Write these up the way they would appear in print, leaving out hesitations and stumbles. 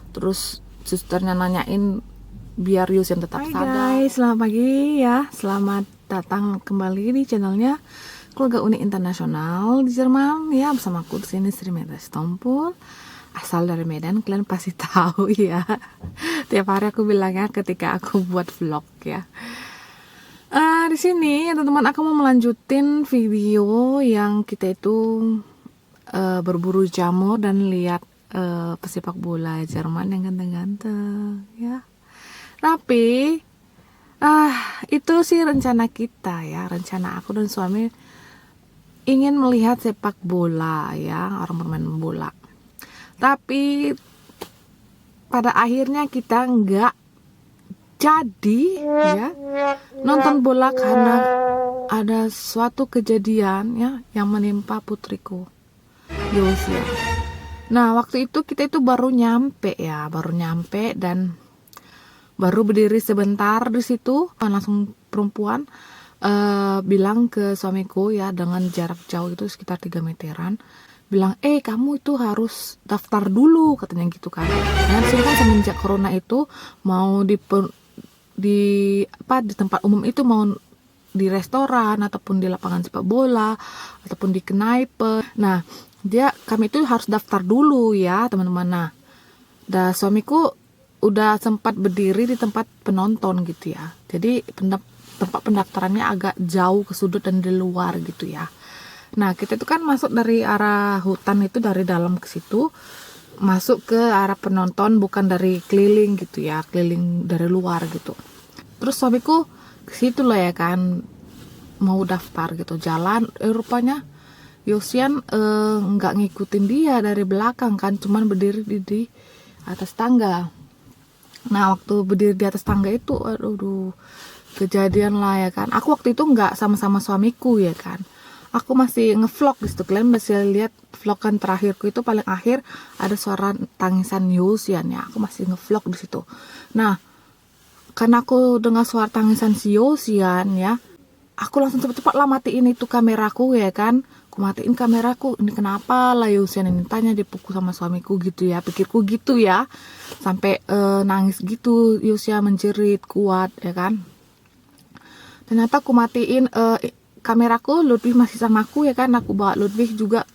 Terus susternya nanyain biar Yusian tetap sadar. Hai guys, selamat pagi ya. Selamat datang kembali di channelnya Keluarga Unik Internasional di Jerman ya, bersama aku di sini Sri Meta Stompul. Asal dari Medan, kalian pasti tahu ya. Tiap hari aku bilangnya ketika aku buat vlog ya. Di sini teman-teman, aku mau melanjutin video yang kita itu berburu jamur dan lihat pesepak bola Jerman yang ganteng-ganteng ya. Tapi itu sih rencana kita ya, rencana aku dan suami ingin melihat sepak bola ya, orang bermain bola. Tapi pada akhirnya kita nggak jadi ya nonton bola karena ada suatu kejadian ya yang menimpa putriku Yosia. Nah, waktu itu kita itu baru nyampe dan baru berdiri sebentar di situ, langsung perempuan bilang ke suamiku ya, dengan jarak jauh itu sekitar 3 meteran, bilang, kamu itu harus daftar dulu, katanya gitu kan. Nah, sini kan semenjak corona itu mau di tempat umum itu, mau di restoran ataupun di lapangan sepak bola ataupun di knaipe. Nah, kami itu harus daftar dulu ya, teman-teman. Nah, suamiku udah sempat berdiri di tempat penonton gitu ya. Jadi tempat pendaftarannya agak jauh ke sudut dan di luar gitu ya. Nah, kita itu kan masuk dari arah hutan itu, dari dalam ke situ, masuk ke arah penonton, bukan dari keliling gitu ya, keliling dari luar gitu. Terus suamiku ke situ lah ya kan, mau daftar gitu, jalan, rupanya Yosian nggak ngikutin dia dari belakang kan, cuman berdiri di atas tangga. Nah, waktu berdiri di atas tangga itu, aduh, kejadian lah ya kan. Aku waktu itu nggak sama-sama suamiku ya kan. Aku masih ngevlog di situ. Kalian masih lihat vlogan terakhirku itu, paling akhir ada suara tangisan Yosian ya. Aku masih ngevlog di situ. Nah, karena aku dengar suara tangisan si Yosian ya, aku langsung cepet-cepet lah matiin itu kameraku ya kan. Aku matiin kameraku, ini kenapa lah Yosian ini, tanya, dipukul sama suamiku gitu ya, pikirku gitu ya, sampai nangis gitu, Yosian menjerit kuat ya kan. Ternyata aku matiin kameraku, Ludwig masih sama aku ya kan. Aku bawa Ludwig juga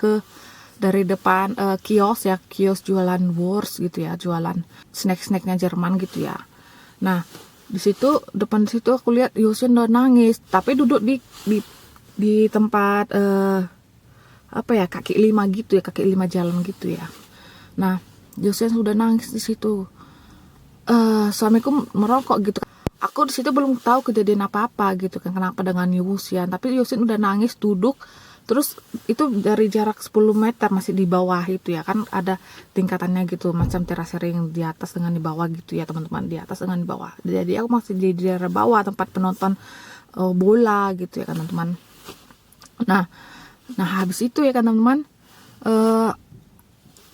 dari depan kios ya, kios jualan wurst gitu ya, jualan snack-snacknya Jerman gitu ya. Nah, depan situ aku lihat Yosian udah nangis, tapi duduk di tempat kaki lima gitu ya, kaki lima jalan gitu ya. Nah, Yosian sudah nangis di situ. Suamiku merokok gitu. Aku di situ belum tahu kejadian apa-apa gitu kan, kenapa dengan Yosian. Tapi Yosian udah nangis duduk, terus itu dari jarak 10 meter masih di bawah itu ya kan, ada tingkatannya gitu, macam terasering di atas dengan di bawah gitu ya teman-teman, di atas dengan di bawah. Jadi aku masih di daerah bawah tempat penonton bola gitu ya kan teman-teman. Nah, habis itu ya kan teman-teman,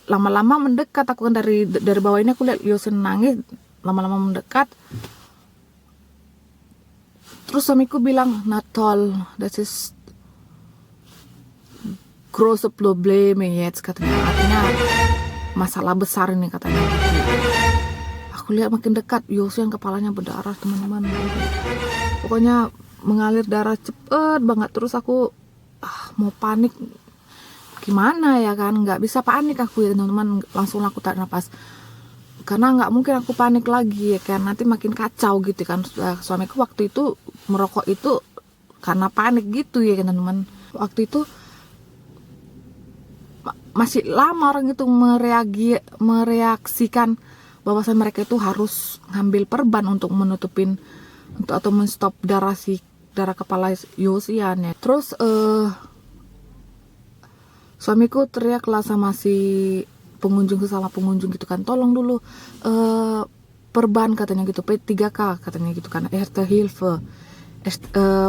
lama-lama mendekat, aku kan dari bawah ini aku lihat Yosian nangis, lama-lama mendekat. Terus suamiku bilang, Natol, that is grosse Probleme jetzt, katanya, artinya masalah besar ini katanya. Aku lihat makin dekat, Yosian kepalanya berdarah teman-teman. Pokoknya mengalir darah cepet banget. Terus aku mau panik, gimana ya kan, nggak bisa panik aku ya teman-teman, langsung aku tarik nafas, karena nggak mungkin aku panik lagi ya kan, nanti makin kacau gitu kan. Suamiku waktu itu merokok itu karena panik gitu ya kan teman-teman. Waktu itu masih lama orang itu mereaksikan bahwasan mereka itu harus ngambil perban untuk menutupin atau menstop darah kepala Yosian ya. Terus suamiku teriaklah sama si pengunjung gitu kan, tolong dulu perban katanya gitu, P3K katanya gitu kan, Erste Hilfe,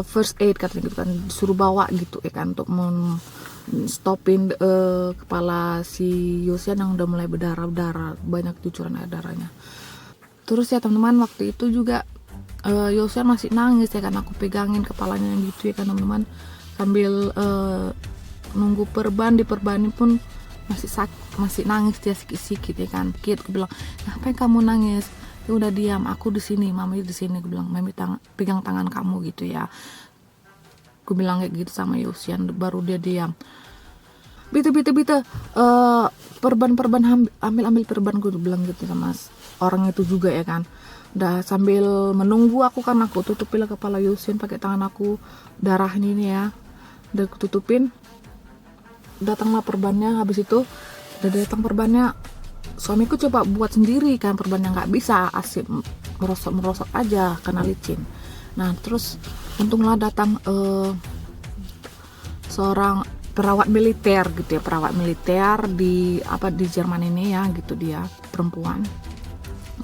first aid katanya gitu kan, disuruh bawa gitu ya kan, untuk stopin kepala si Yosian yang udah mulai berdarah, banyak cucuran air darahnya. Terus ya teman-teman, waktu itu juga Yosian masih nangis ya kan, aku pegangin kepalanya gitu ya kan teman-teman, sambil nunggu perban. Diperbani pun masih nangis dia sikit-sikit ya kan. Aku bilang, ngapain kamu nangis? Ya udah diam, aku di sini, mami di sini. Aku bilang, mami pegang tangan kamu gitu ya. Aku bilang kayak gitu sama Yosian, baru dia diam. Bita, perban ambil perban, gue bilang gitu sama orang itu juga ya kan. Udah sambil menunggu aku kan, aku tutupin kepala Yosian pakai tangan aku, darah ini ya, udah aku tutupin. Datanglah perbannya, habis itu udah datang perbannya, suamiku coba buat sendiri kan perbannya, nggak bisa, asik merosot aja karena licin. Nah terus untunglah datang seorang perawat militer gitu ya, perawat militer di Jerman ini ya gitu, dia perempuan,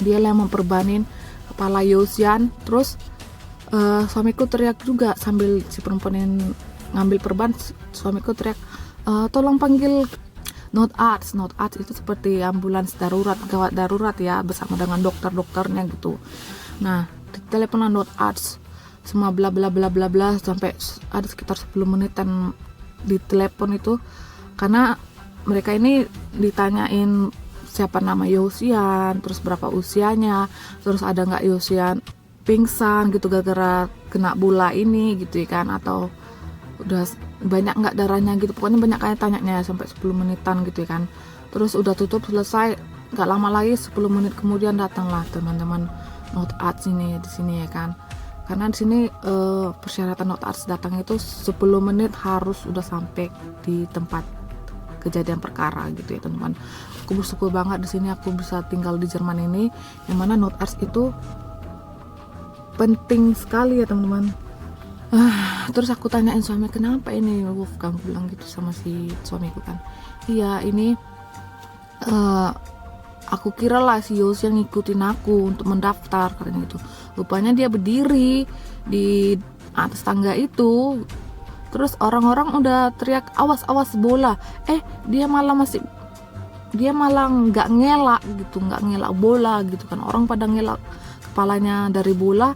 dia yang memperbanin kepala Yosian. Terus suamiku teriak juga sambil si perempuan yang ngambil perban, suamiku teriak, tolong panggil Notarzt itu seperti ambulans darurat, gawat darurat ya, bersama dengan dokternya gitu. Nah di teleponan Notarzt semua bla bla bla bla bla sampai ada sekitar 10 menitan di telepon itu, karena mereka ini ditanyain siapa nama Yosian, terus berapa usianya, terus ada nggak Yosian pingsan gitu gara-gara kena bola ini gitu ya kan, atau udah banyak nggak darahnya gitu, pokoknya banyak kayak tanyanya sampai 10 menitan gitu ya kan. Terus udah tutup selesai, nggak lama lagi 10 menit kemudian datanglah teman-teman Notarzt ini di sini ya kan, karena di sini persyaratan Notarzt datang itu 10 menit harus udah sampai di tempat kejadian perkara gitu ya teman-teman. Aku bersyukur banget di sini aku bisa tinggal di Jerman ini, yang mana Notarzt itu penting sekali ya teman-teman. Terus aku tanyain suami, kenapa ini Wolfgang, bilang gitu sama si suamiku kan. Iya ini aku kira lah si Yosian ngikutin aku untuk mendaftar karena gitu. Rupanya dia berdiri di atas tangga itu. Terus orang-orang udah teriak awas bola. Dia malah nggak ngelak gitu, nggak ngelak bola gitu kan. Orang pada ngelak kepalanya dari bola,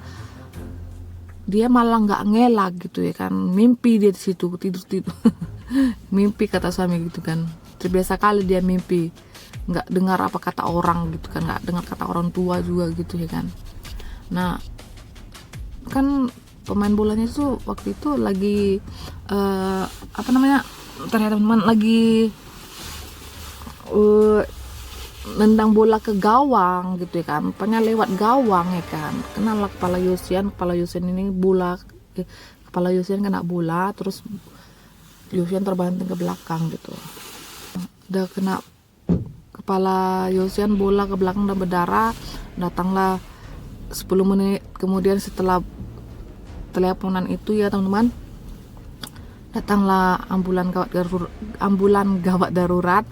dia malah nggak ngelak gitu ya kan. Mimpi dia di situ, tidur mimpi kata suami gitu kan. Terbiasa kali dia mimpi, nggak dengar apa kata orang gitu kan, nggak dengar kata orang tua juga gitu ya kan. Nah kan pemain bolanya itu waktu itu lagi ternyata teman lagi nendang bola ke gawang gitu ya kan, rupanya lewat gawang ya kan, kena kepala Yosian ini kepala Yosian kena bola, terus Yosian terbanting ke belakang gitu. Udah kena kepala Yosian, bola ke belakang dan berdarah. Datanglah 10 menit kemudian setelah teleponan itu ya teman-teman, datanglah ambulan gawat darurat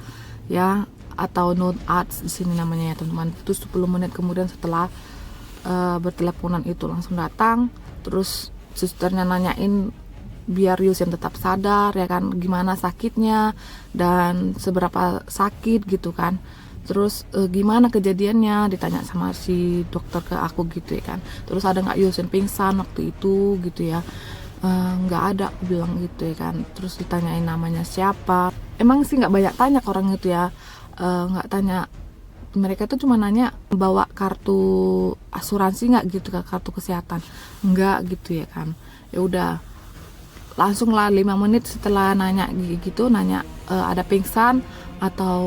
ya, atau Notarzt di sini namanya ya teman-teman. Itu 10 menit kemudian setelah berteleponan itu langsung datang. Terus susternya nanyain biar Yosian tetap sadar ya kan, gimana sakitnya dan seberapa sakit gitu kan. Terus gimana kejadiannya, ditanya sama si dokter ke aku gitu ya kan. Terus ada nggak Yosian pingsan waktu itu gitu ya. Nggak ada, aku bilang gitu ya kan. Terus ditanyain namanya siapa. Emang sih nggak banyak tanya ke orang itu ya, nggak tanya. Mereka tuh cuma nanya bawa kartu asuransi nggak gitu kan, kartu kesehatan nggak gitu ya kan. Ya udah langsung lah 5 menit setelah nanya gitu, nanya ada pingsan atau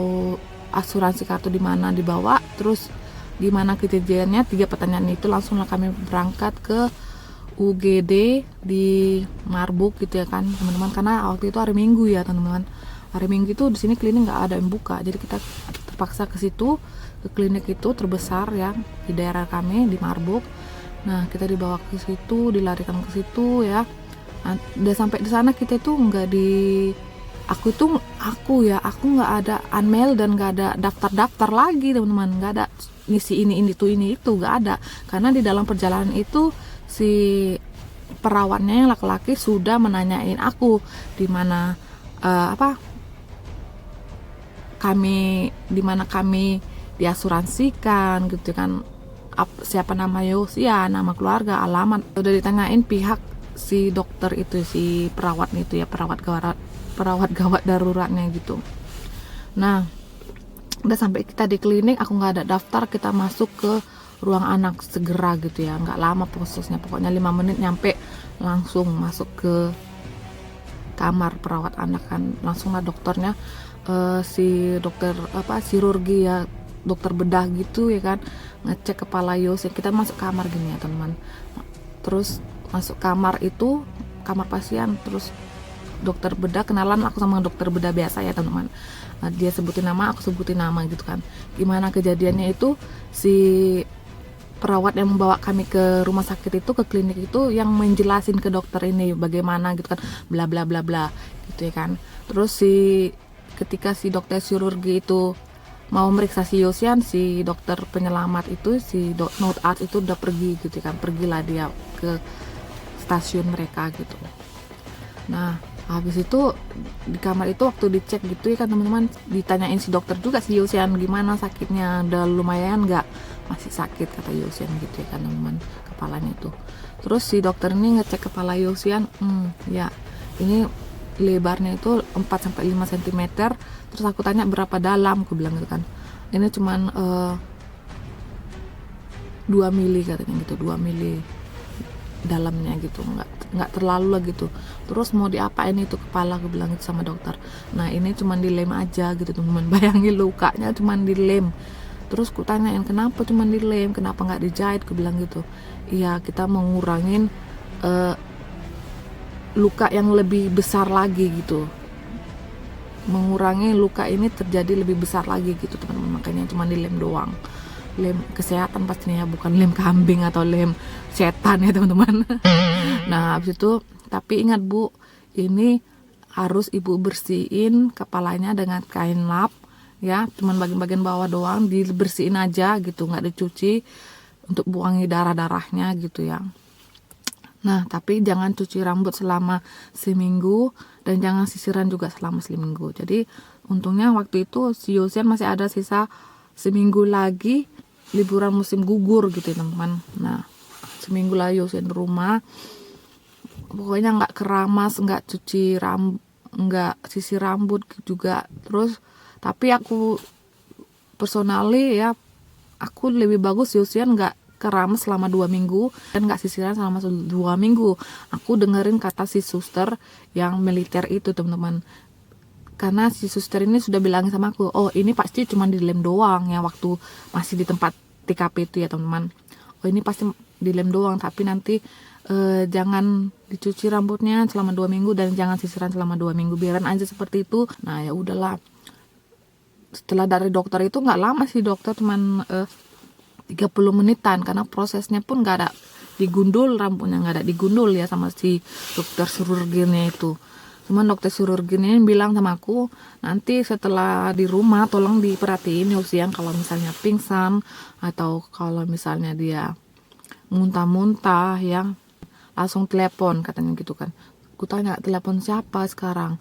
asuransi kartu di mana dibawa, terus gimana kejadiannya, 3 pertanyaan itu langsunglah kami berangkat ke UGD di Marburg gitu ya kan teman-teman, karena waktu itu hari Minggu ya teman-teman. Hari Minggu itu di sini klinik nggak ada yang buka, jadi kita terpaksa ke situ, ke klinik itu terbesar ya di daerah kami di Marburg. Nah kita dibawa ke situ, dilarikan ke situ ya. Nah, udah sampai di sana kita itu nggak aku nggak ada unmail dan nggak ada daftar lagi teman-teman, nggak ada ngisi ini itu nggak ada, karena di dalam perjalanan itu si perawatnya yang laki-laki sudah menanyain aku di mana kami diasuransikan gitu kan, siapa nama Yosian, nama keluarga, alamat, udah ditanyain pihak si dokter itu, si perawat itu ya, perawat gawat daruratnya gitu. Nah, udah sampai kita di klinik, aku nggak ada daftar, kita masuk ke ruang anak segera gitu ya, nggak lama prosesnya, pokoknya 5 menit nyampe, langsung masuk ke kamar perawat anak kan. Langsung lah dokternya, si dokter chirurgi ya, dokter bedah gitu ya kan, ngecek kepala Yosin. Kita masuk kamar gini ya teman, terus masuk kamar itu, kamar pasien, terus dokter bedah, kenalan aku sama dokter bedah biasa ya teman-teman. Dia sebutin nama, aku sebutin nama gitu kan. Gimana kejadiannya itu, si perawat yang membawa kami ke rumah sakit itu, ke klinik itu, yang menjelasin ke dokter ini bagaimana gitu kan, bla bla bla bla gitu ya kan. Terus ketika si dokter chirurgi itu mau meriksa si Yosian, si dokter penyelamat itu, si Not Art itu udah pergi gitu kan, pergilah dia ke stasiun mereka gitu. Nah, habis itu di kamar itu waktu dicek gitu ya kan teman-teman, ditanyain si dokter juga si Yosian gimana sakitnya, udah lumayan nggak, masih sakit kata Yosian gitu ya kan teman-teman, kepalanya itu. Terus si dokter ini ngecek kepala Yosian, ya ini lebarnya itu 4-5 cm. Terus aku tanya berapa dalam, aku bilang gitu kan, ini cuman 2 mili katanya gitu, 2 mili dalamnya gitu, nggak terlalu lah gitu. Terus mau diapain itu kepala, aku bilang gitu sama dokter. Nah ini cuman dilem aja gitu teman-teman, bayangin lukanya cuman dilem. Terus ku tanyain kenapa cuman dilem, kenapa nggak dijahit, aku bilang gitu. Iya, kita mau ngurangin luka yang lebih besar lagi gitu, mengurangi luka ini terjadi lebih besar lagi gitu teman-teman, makanya cuma dilem doang. Lem kesehatan pastinya, bukan lem kambing atau lem setan ya teman-teman. Nah habis itu, tapi ingat Bu, ini harus ibu bersihin kepalanya dengan kain lap ya, cuman bagian-bagian bawah doang dibersihin aja gitu, nggak dicuci, untuk buangi darah-darahnya gitu ya. Nah, tapi jangan cuci rambut selama seminggu, dan jangan sisiran juga selama seminggu. Jadi, untungnya waktu itu si Yosian masih ada sisa seminggu lagi liburan musim gugur gitu ya teman-teman. Nah, seminggu lagi Yosian di rumah. Pokoknya nggak keramas, nggak cuci rambut, nggak sisir rambut juga. Terus, tapi aku personally ya, aku lebih bagus Yosian nggak keramas selama 2 minggu dan nggak sisiran selama 2 minggu. Aku dengerin kata si suster yang militer itu teman-teman, karena si suster ini sudah bilang sama aku, oh ini pasti cuma dilem doang ya, waktu masih di tempat TKP itu ya teman-teman. Oh ini pasti dilem doang, tapi nanti jangan dicuci rambutnya selama 2 minggu dan jangan sisiran selama 2 minggu, biaran aja seperti itu. Nah ya udahlah, setelah dari dokter itu nggak lama sih dokter, cuman 30 menitan, karena prosesnya pun nggak ada digundul rambutnya, nggak ada digundul ya sama si dokter chirurginya itu. Cuman dokter chirurginya bilang sama aku, nanti setelah di rumah tolong diperhatiin Yosian, kalau misalnya pingsan atau kalau misalnya dia muntah-muntah ya, langsung telepon katanya gitu kan. Aku tanya, telepon siapa sekarang,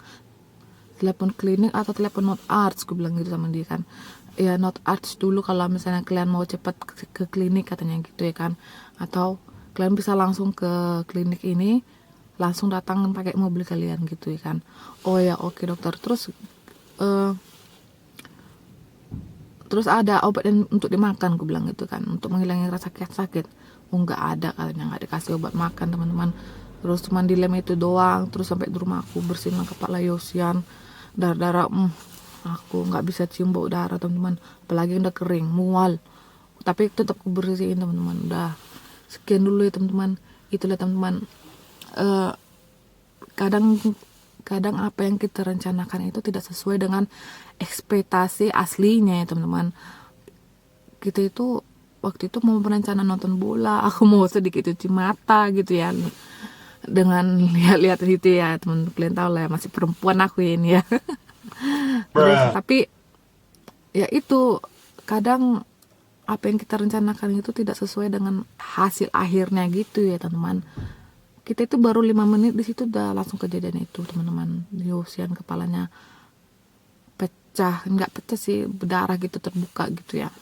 telepon klinik atau telepon Not Arts, aku bilang gitu sama dia kan. Ya Not Arts dulu kalau misalnya kalian mau cepat ke klinik katanya gitu ya kan, atau kalian bisa langsung ke klinik ini, langsung datang pakai mobil kalian gitu ya kan. Oh ya oke dokter. Terus ada obat untuk dimakan, aku bilang gitu kan, untuk menghilangkan rasa sakit. Oh nggak ada katanya, nggak dikasih obat makan teman-teman. Terus cuma dilem itu doang. Terus sampai di rumah aku bersihin kepala Yosian, darah-darah, aku nggak bisa cium bau darah teman-teman, apalagi udah kering mual, tapi tetap aku bersihin teman-teman. Udah sekian dulu ya teman-teman, itulah teman-teman, kadang apa yang kita rencanakan itu tidak sesuai dengan ekspektasi aslinya ya teman-teman. Kita itu waktu itu mau berencana nonton bola, aku mau sedikit cuci mata gitu ya, dengan lihat-lihat itu ya teman-teman, kalian tahu lah ya, masih perempuan aku ini ya. Terus tapi ya itu, kadang apa yang kita rencanakan itu tidak sesuai dengan hasil akhirnya gitu ya teman-teman. Kita itu baru 5 menit di situ udah langsung kejadian itu teman-teman. Yosian kepalanya pecah, nggak pecah sih, berdarah gitu, terbuka gitu ya.